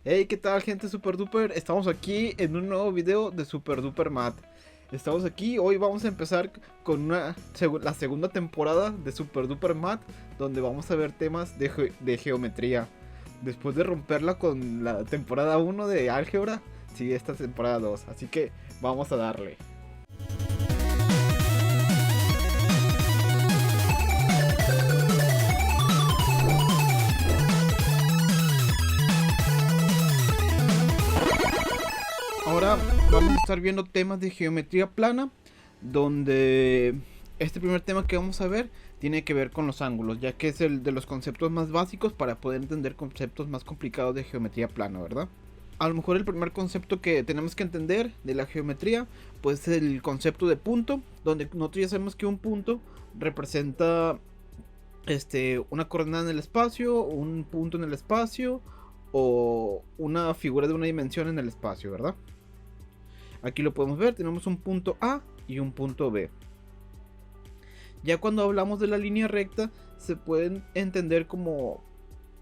Hey, ¿qué tal, gente super duper? Estamos aquí en un nuevo video de Super Duper Math. Estamos aquí, hoy vamos a empezar con la segunda temporada de Super Duper Math, donde vamos a ver temas de geometría. Después de romperla con la temporada 1 de álgebra, sigue esta temporada 2, así que vamos a darle. Ahora vamos a estar viendo temas de geometría plana, donde este primer tema que vamos a ver tiene que ver con los ángulos, ya que es el de los conceptos más básicos para poder entender conceptos más complicados de geometría plana, ¿verdad? A lo mejor el primer concepto que tenemos que entender de la geometría, pues es el concepto de punto, donde nosotros ya sabemos que un punto representa una coordenada en el espacio, un punto en el espacio o una figura de una dimensión en el espacio, ¿verdad? Aquí lo podemos ver, tenemos un punto A y un punto B. Ya cuando hablamos de la línea recta, se pueden entender como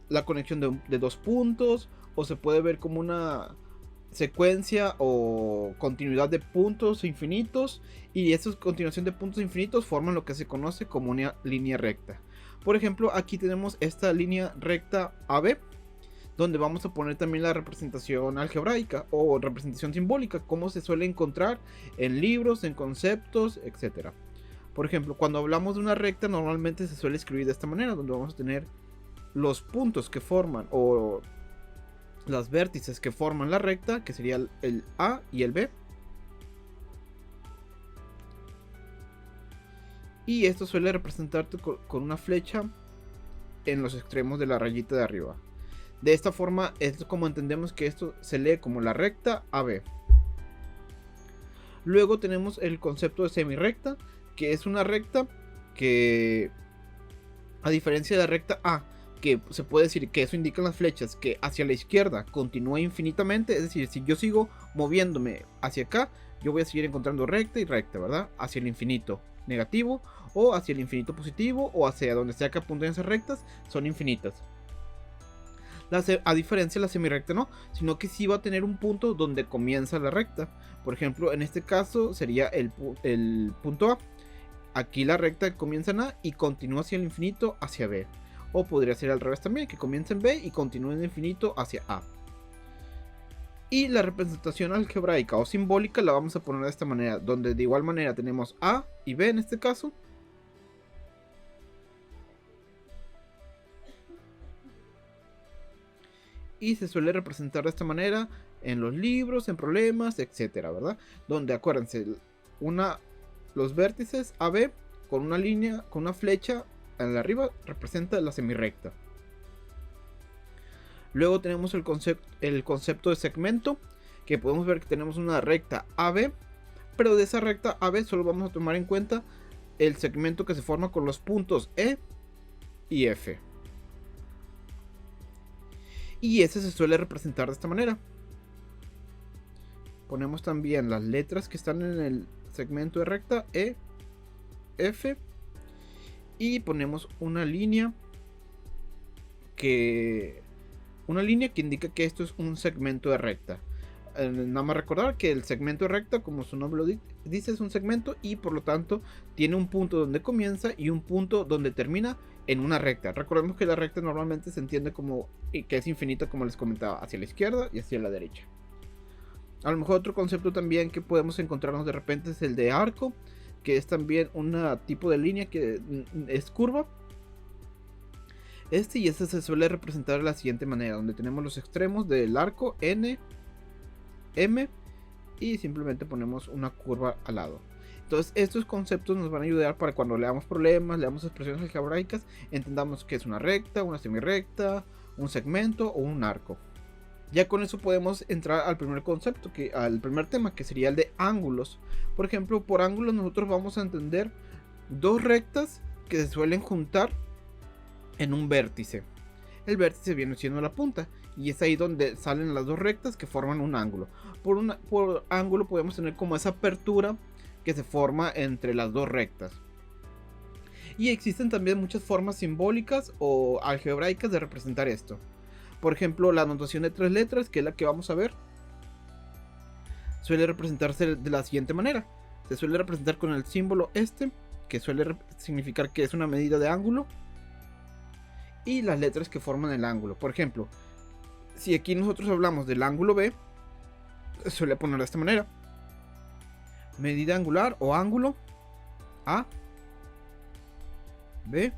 la conexión de dos puntos, o se puede ver como una secuencia o continuidad de puntos infinitos, y esa continuación de puntos infinitos forman lo que se conoce como una línea recta. Por ejemplo, aquí tenemos esta línea recta AB, donde vamos a poner también la representación algebraica o representación simbólica, como se suele encontrar en libros, en conceptos, etc. Por ejemplo, cuando hablamos de una recta, normalmente se suele escribir de esta manera, donde vamos a tener los puntos que forman o las vértices que forman la recta, que sería el A y el B. Y esto suele representarte con una flecha en los extremos de la rayita de arriba. De esta forma es como entendemos que esto se lee como la recta AB. Luego tenemos el concepto de semirrecta, que es una recta que, a diferencia de la recta A, que se puede decir que eso indican las flechas, que hacia la izquierda continúa infinitamente, es decir, si yo sigo moviéndome hacia acá, yo voy a seguir encontrando recta y recta, ¿verdad? Hacia el infinito negativo, o hacia el infinito positivo, o hacia donde sea que apunten esas rectas, son infinitas. A diferencia de la semirrecta no, sino que sí va a tener un punto donde comienza la recta. Por ejemplo, en este caso sería el punto A. Aquí la recta comienza en A y continúa hacia el infinito hacia B. O podría ser al revés también, que comienza en B y continúe en el infinito hacia A. Y la representación algebraica o simbólica la vamos a poner de esta manera, donde de igual manera tenemos A y B en este caso. Y se suele representar de esta manera en los libros, en problemas, etcétera, ¿verdad? Donde acuérdense, los vértices AB con una línea, con una flecha en la arriba representa la semirrecta. Luego tenemos el concepto de segmento, que podemos ver que tenemos una recta AB, pero de esa recta AB solo vamos a tomar en cuenta el segmento que se forma con los puntos E y F. Y ese se suele representar de esta manera. Ponemos también las letras que están en el segmento de recta, E, F, y ponemos una línea que indica que esto es un segmento de recta. Nada más recordar que el segmento de recta, como su nombre lo dice, es un segmento y por lo tanto tiene un punto donde comienza y un punto donde termina en una recta. Recordemos que la recta normalmente se entiende como que es infinita, como les comentaba, hacia la izquierda y hacia la derecha. A lo mejor otro concepto también que podemos encontrarnos de repente es el de arco, que es también un tipo de línea que es curva. Y este se suele representar de la siguiente manera, donde tenemos los extremos del arco N, M, y simplemente ponemos una curva al lado. Entonces estos conceptos nos van a ayudar para cuando leamos problemas, leamos expresiones algebraicas, entendamos que es una recta, una semirrecta, un segmento o un arco. Ya con eso podemos entrar al primer concepto, al primer tema, que sería el de ángulos. Por ejemplo, por ángulos nosotros vamos a entender dos rectas que se suelen juntar en un vértice. El vértice viene siendo la punta y es ahí donde salen las dos rectas que forman un ángulo. Por ángulo podemos tener como esa apertura que se forma entre las dos rectas. Y existen también muchas formas simbólicas o algebraicas de representar esto. Por ejemplo, la notación de 3 letras, que es la que vamos a ver, suele representarse de la siguiente manera. Se suele representar con el símbolo este, que suele significar que es una medida de ángulo, y las letras que forman el ángulo. Por ejemplo, si aquí nosotros hablamos del ángulo B, se suele poner de esta manera: medida angular o ángulo A, B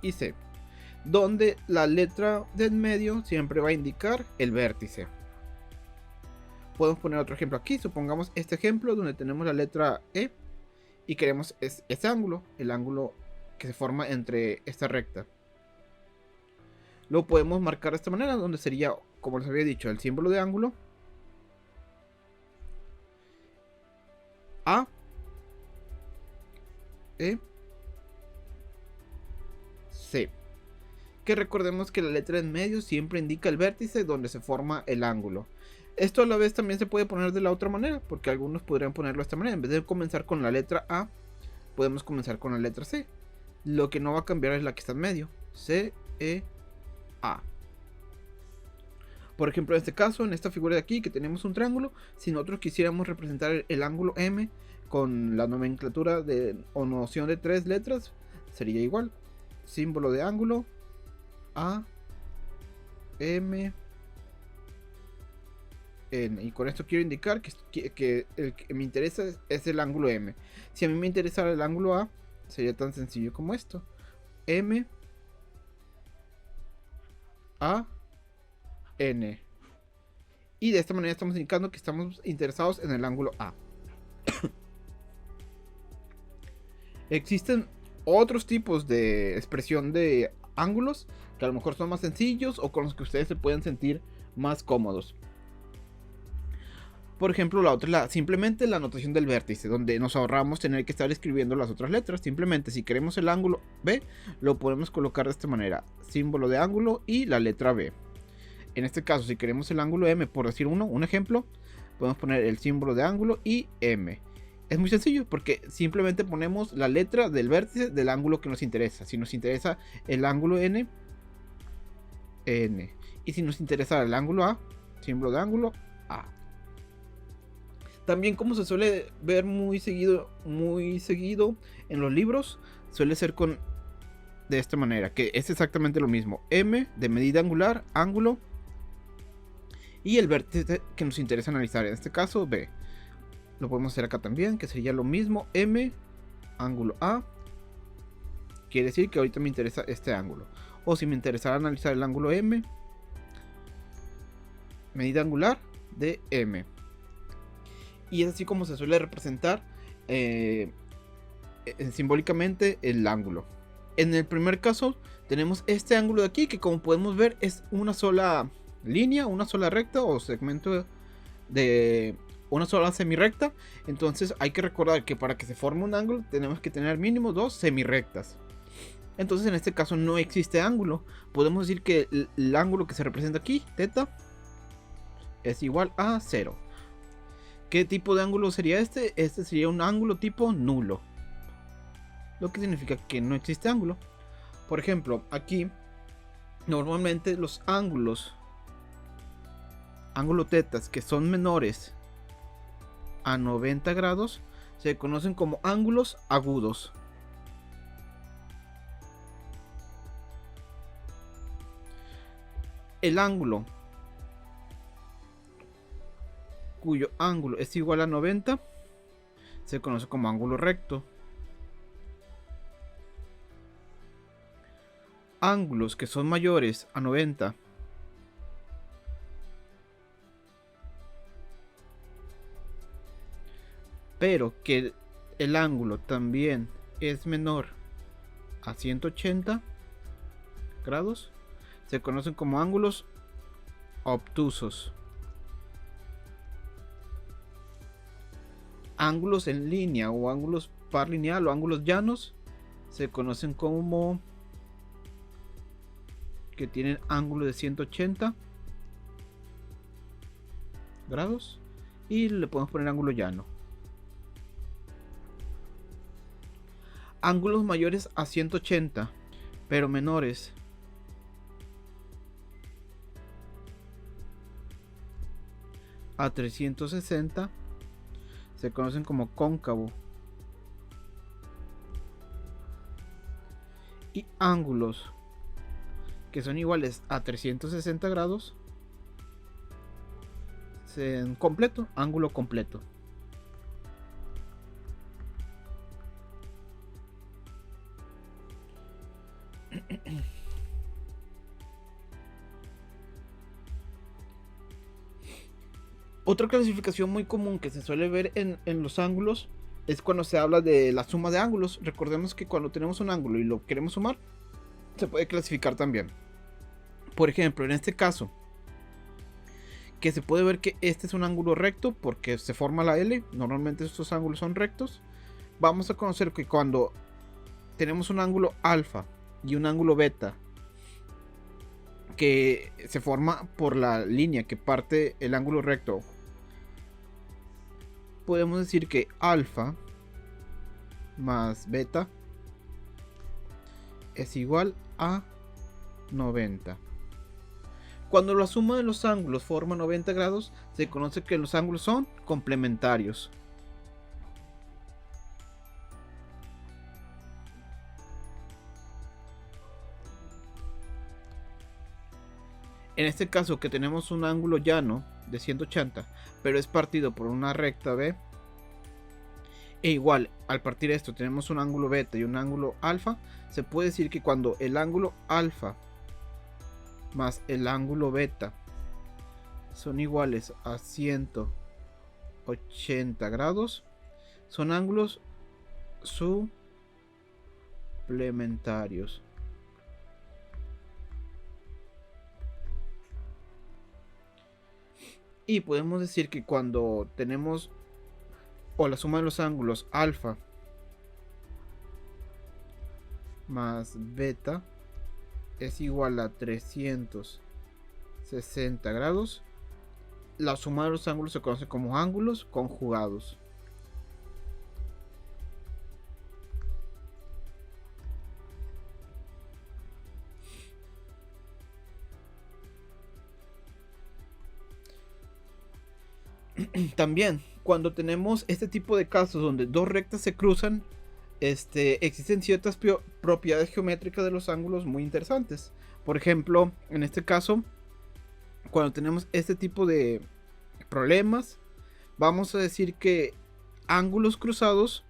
y C, donde la letra del medio siempre va a indicar el vértice. Podemos poner otro ejemplo aquí. Supongamos este ejemplo donde tenemos la letra E y queremos este ángulo, el ángulo que se forma entre esta recta. Lo podemos marcar de esta manera, donde sería, como les había dicho, el símbolo de ángulo A, E, C. Que recordemos que la letra en medio siempre indica el vértice donde se forma el ángulo. Esto a la vez también se puede poner de la otra manera, porque algunos podrían ponerlo de esta manera. En vez de comenzar con la letra A, podemos comenzar con la letra C. Lo que no va a cambiar es la que está en medio: C, E, A. Por ejemplo, en este caso, en esta figura de aquí, que tenemos un triángulo, si nosotros quisiéramos representar el ángulo M con la nomenclatura o noción de 3 letras, sería igual: símbolo de ángulo A, M, N. Y con esto quiero indicar que el que me interesa es el ángulo M. Si a mí me interesara el ángulo A, sería tan sencillo como esto: M, A, N. Y de esta manera estamos indicando que estamos interesados en el ángulo A. Existen otros tipos de expresión de ángulos que a lo mejor son más sencillos o con los que ustedes se pueden sentir más cómodos. Por ejemplo, la otra es simplemente la notación del vértice, donde nos ahorramos tener que estar escribiendo las otras letras. Simplemente, si queremos el ángulo B, lo podemos colocar de esta manera: símbolo de ángulo y la letra B. En este caso, si queremos el ángulo M, por decir un ejemplo, podemos poner el símbolo de ángulo y M. Es muy sencillo, porque simplemente ponemos la letra del vértice del ángulo que nos interesa. Si nos interesa el ángulo N, N. Y si nos interesa el ángulo A, símbolo de ángulo A. También, como se suele ver muy seguido en los libros, suele ser de esta manera, que es exactamente lo mismo: M de medida angular, ángulo, y el vértice que nos interesa analizar, en este caso B. Lo podemos hacer acá también, que sería lo mismo: M, ángulo A. Quiere decir que ahorita me interesa este ángulo. O si me interesara analizar el ángulo M, medida angular de M. Y es así como se suele representar simbólicamente el ángulo. En el primer caso tenemos este ángulo de aquí, que como podemos ver es una sola línea, una sola recta o segmento de una sola semirrecta. Entonces hay que recordar que para que se forme un ángulo tenemos que tener mínimo 2 semirrectas. Entonces en este caso no existe ángulo. Podemos decir que el ángulo que se representa aquí, θ, es igual a 0. ¿Qué tipo de ángulo sería este? Este sería un ángulo tipo nulo, lo que significa que no existe ángulo. Por ejemplo, aquí normalmente los ángulos tetas que son menores a 90 grados se conocen como ángulos agudos. El ángulo cuyo ángulo es igual a 90 se conoce como ángulo recto. Ángulos que son mayores a 90 pero que el ángulo también es menor a 180 grados se conocen como ángulos obtusos. Ángulos en línea o ángulos par lineal o ángulos llanos se conocen como que tienen ángulo de 180 grados y le podemos poner ángulo llano. Ángulos mayores a 180 pero menores a 360 se conocen como cóncavo. Y ángulos que son iguales a 360 grados en completo, ángulo completo. Otra clasificación muy común que se suele ver en los ángulos es cuando se habla de la suma de ángulos. Recordemos que cuando tenemos un ángulo y lo queremos sumar, se puede clasificar también. Por ejemplo, en este caso, que se puede ver que este es un ángulo recto porque se forma la L. Normalmente estos ángulos son rectos. Vamos a conocer que cuando tenemos un ángulo alfa y un ángulo beta que se forma por la línea que parte el ángulo recto, podemos decir que alfa más beta es igual a 90. Cuando la suma de los ángulos forma 90 grados, se conoce que los ángulos son complementarios. En este caso que tenemos un ángulo llano de 180, pero es partido por una recta B, e igual al partir esto tenemos un ángulo beta y un ángulo alfa, se puede decir que cuando el ángulo alfa más el ángulo beta son iguales a 180 grados, son ángulos suplementarios. Y podemos decir que cuando tenemos o la suma de los ángulos alfa más beta es igual a 360 grados, la suma de los ángulos se conoce como ángulos conjugados. También, cuando tenemos este tipo de casos donde dos rectas se cruzan, existen ciertas propiedades geométricas de los ángulos muy interesantes. Por ejemplo, en este caso, cuando tenemos este tipo de problemas, vamos a decir que ángulos cruzados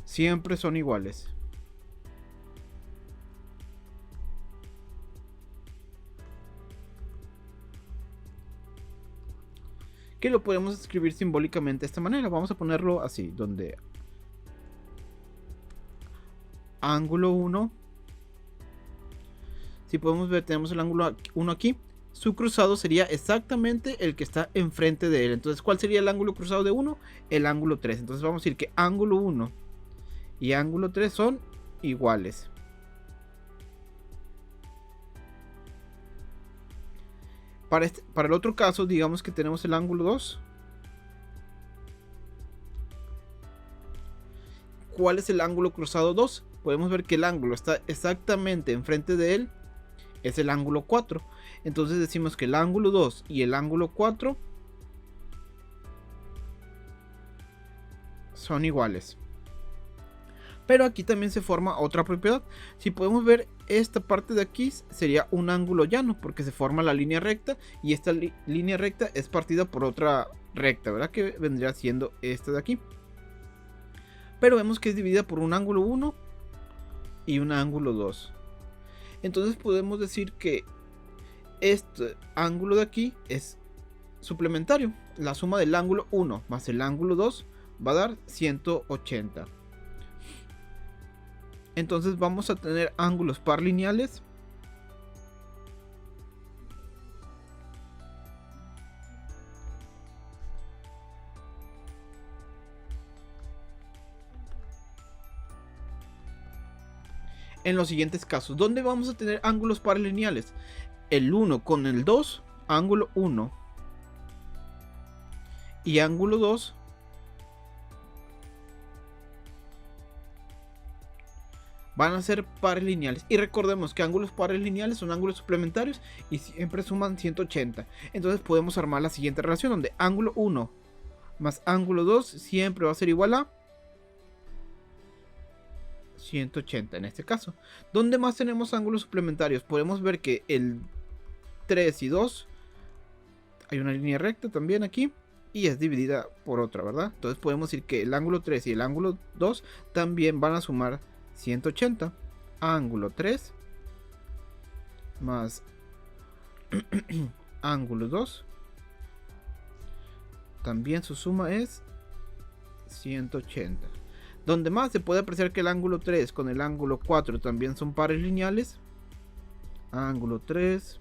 siempre son iguales. Que lo podemos escribir simbólicamente de esta manera. Vamos a ponerlo así, donde ángulo 1, si podemos ver, tenemos el ángulo 1 aquí. Su cruzado sería exactamente el que está enfrente de él. Entonces, ¿cuál sería el ángulo cruzado de 1? El ángulo 3. Entonces vamos a decir que ángulo 1 y ángulo 3 son iguales. Para el otro caso, digamos que tenemos el ángulo 2. ¿Cuál es el ángulo cruzado 2? Podemos ver que el ángulo está exactamente enfrente de él. Es el ángulo 4. Entonces decimos que el ángulo 2 y el ángulo 4 son iguales. Pero aquí también se forma otra propiedad. Si podemos ver, esta parte de aquí sería un ángulo llano, porque se forma la línea recta y esta línea recta es partida por otra recta, ¿verdad? Que vendría siendo esta de aquí. Pero vemos que es dividida por un ángulo 1 y un ángulo 2. Entonces podemos decir que este ángulo de aquí es suplementario. La suma del ángulo 1 más el ángulo 2 va a dar 180. Entonces vamos a tener ángulos parlineales en los siguientes casos. ¿Dónde vamos a tener ángulos parlineales? El 1 con el 2, ángulo 1, y ángulo 2 van a ser pares lineales. Y recordemos que ángulos pares lineales son ángulos suplementarios y siempre suman 180. Entonces podemos armar la siguiente relación, donde ángulo 1 más ángulo 2 siempre va a ser igual a 180 en este caso. ¿Dónde más tenemos ángulos suplementarios? Podemos ver que el 3 y 2 hay una línea recta también aquí y es dividida por otra, ¿verdad? Entonces podemos decir que el ángulo 3 y el ángulo 2 también van a sumar 180. Ángulo 3 más ángulo 2 también su suma es 180. Donde más se puede apreciar que el ángulo 3 con el ángulo 4 también son pares lineales. Ángulo 3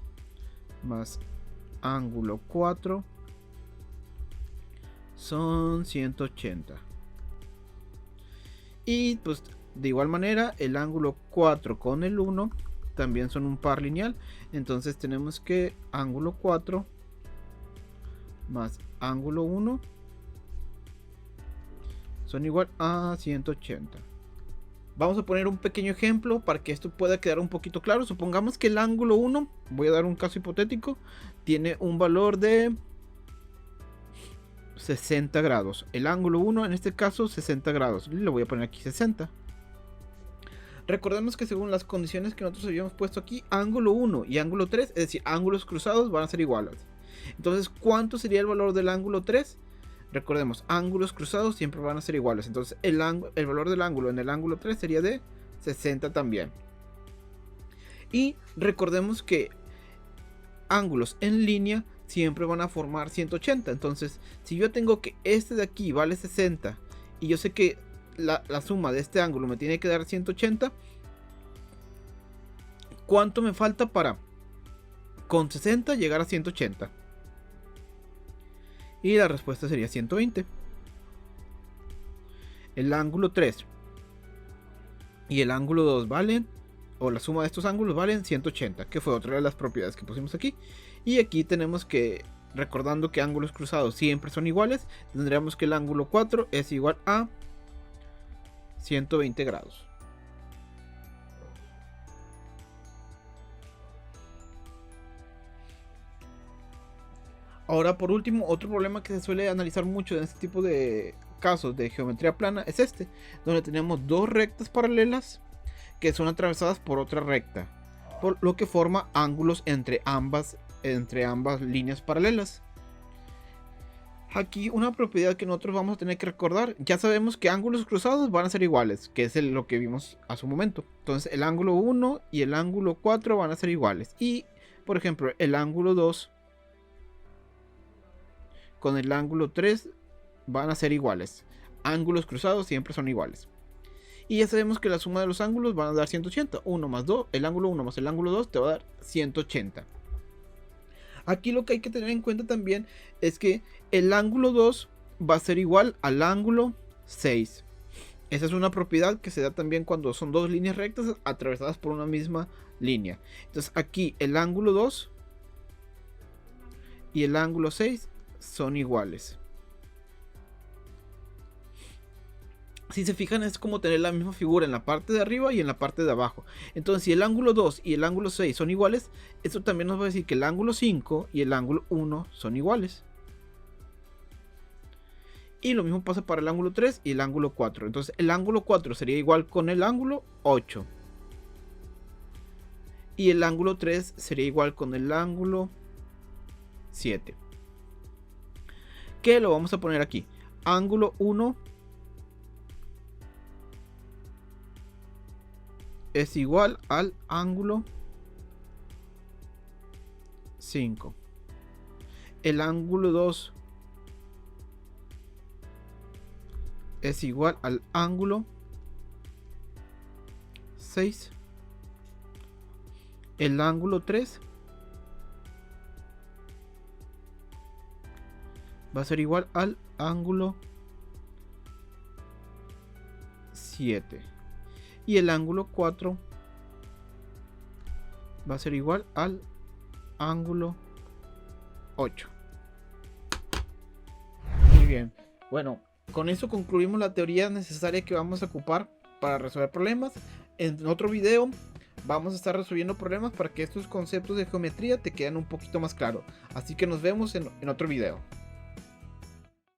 más ángulo 4 son 180. Y pues de igual manera el ángulo 4 con el 1 también son un par lineal. Entonces tenemos que ángulo 4 más ángulo 1 son igual a 180. Vamos a poner un pequeño ejemplo para que esto pueda quedar un poquito claro. Supongamos que el ángulo 1, voy a dar un caso hipotético, tiene un valor de 60 grados. El ángulo 1 en este caso 60 grados. Le voy a poner aquí 60. Recordemos que según las condiciones que nosotros habíamos puesto aquí, ángulo 1 y ángulo 3, es decir, ángulos cruzados, van a ser iguales. Entonces, ¿cuánto sería el valor del ángulo 3? Recordemos, ángulos cruzados siempre van a ser iguales. Entonces el valor del ángulo en el ángulo 3 sería de 60 también. Y recordemos que ángulos en línea siempre van a formar 180. Entonces si yo tengo que este de aquí vale 60 y yo sé que la suma de este ángulo me tiene que dar 180, ¿cuánto me falta para con 60 llegar a 180? Y la respuesta sería 120. El ángulo 3 y el ángulo 2 valen, o la suma de estos ángulos valen 180, que fue otra de las propiedades que pusimos aquí. Y aquí tenemos que, recordando que ángulos cruzados siempre son iguales, tendríamos que el ángulo 4 es igual a 120 grados. Ahora por último, otro problema que se suele analizar mucho en este tipo de casos de geometría plana es este, donde tenemos dos rectas paralelas que son atravesadas por otra recta, por lo que forma ángulos entre ambas líneas paralelas. Aquí una propiedad que nosotros vamos a tener que recordar: ya sabemos que ángulos cruzados van a ser iguales, que es lo que vimos hace un momento. Entonces el ángulo 1 y el ángulo 4 van a ser iguales, y por ejemplo el ángulo 2 con el ángulo 3 van a ser iguales. Ángulos cruzados siempre son iguales. Y ya sabemos que la suma de los ángulos van a dar 180. 1 más 2, el ángulo 1 más el ángulo 2 te va a dar 180. Aquí lo que hay que tener en cuenta también es que el ángulo 2 va a ser igual al ángulo 6. Esa es una propiedad que se da también cuando son dos líneas rectas atravesadas por una misma línea. Entonces aquí el ángulo 2 y el ángulo 6 son iguales. Si se fijan, es como tener la misma figura en la parte de arriba y en la parte de abajo. Entonces si el ángulo 2 y el ángulo 6 son iguales, esto también nos va a decir que el ángulo 5 y el ángulo 1 son iguales. Y lo mismo pasa para el ángulo 3 y el ángulo 4. Entonces el ángulo 4 sería igual con el ángulo 8. Y el ángulo 3 sería igual con el ángulo 7. Que lo vamos a poner aquí. Ángulo 1 es igual al ángulo 5. El ángulo 2 es igual al ángulo 6. El ángulo 3 va a ser igual al ángulo 7. Y el ángulo 4 va a ser igual al ángulo 8. Muy bien. Bueno, con eso concluimos la teoría necesaria que vamos a ocupar para resolver problemas. En otro video vamos a estar resolviendo problemas para que estos conceptos de geometría te queden un poquito más claros. Así que nos vemos en otro video.